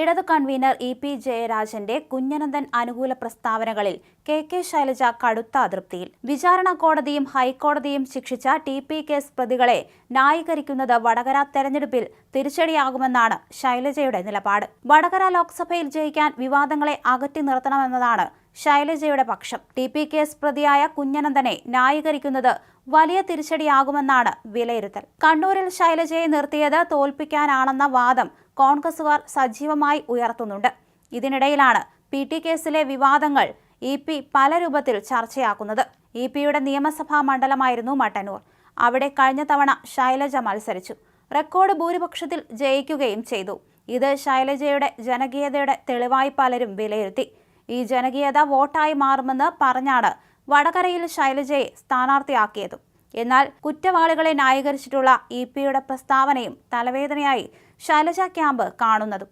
ഇടതു convener EP. ജയരാജന്റെ കുഞ്ഞനന്തൻ അനുകൂല പ്രസ്താവനകളിൽ കെ ശൈലജ കടുത്ത അതൃപ്തിയിൽ. വിചാരണ കോടതിയും ഹൈക്കോടതിയും ശിക്ഷിച്ച ടി.പി കേസ് പ്രതികളെ ന്യായീകരിക്കുന്നത് വടകര തെരഞ്ഞെടുപ്പിൽ തിരിച്ചടിയാകുമെന്നാണ് ശൈലജയുടെ നിലപാട്. വടകര ലോക്സഭയിൽ ജയിക്കാൻ വിവാദങ്ങളെ അകറ്റി നിർത്തണമെന്നതാണ് ശൈലജയുടെ പക്ഷം. ടി.പി കേസ് പ്രതിയായ കുഞ്ഞനന്തനെ ന്യായീകരിക്കുന്നത് വലിയ തിരിച്ചടിയാകുമെന്നാണ് വിലയിരുത്തൽ. കണ്ണൂരിൽ ശൈലജയെ നിർത്തിയത് തോൽപ്പിക്കാനാണെന്ന വാദം കോൺഗ്രസുകാർ സജീവമായി ഉയർത്തുന്നുണ്ട്. ഇതിനിടയിലാണ് പി.ടി കേസിലെ വിവാദങ്ങൾ ഇ.പി. പല രൂപത്തിൽ ചർച്ചയാക്കുന്നത്. ഇ.പിയുടെ നിയമസഭാ മണ്ഡലമായിരുന്നു മട്ടന്നൂർ. അവിടെ കഴിഞ്ഞ തവണ ശൈലജ മത്സരിച്ചു. റെക്കോർഡ് ഭൂരിപക്ഷത്തിൽ ജയിക്കുകയും ചെയ്തു. ഇത് ശൈലജയുടെ ജനകീയതയുടെ തെളിവായി പലരും വിലയിരുത്തി. ഈ ജനകീയത വോട്ടായി മാറുമെന്ന് പറഞ്ഞാണ് വടകരയിൽ ശൈലജയെ സ്ഥാനാർത്ഥിയാക്കിയതും. എന്നാൽ കുറ്റവാളികളെ ന്യായീകരിച്ചിട്ടുള്ള ഇ.പിയുടെ പ്രസ്താവനയും തലവേദനയായി ശൈലജ ക്യാമ്പ് കാണുന്നതും.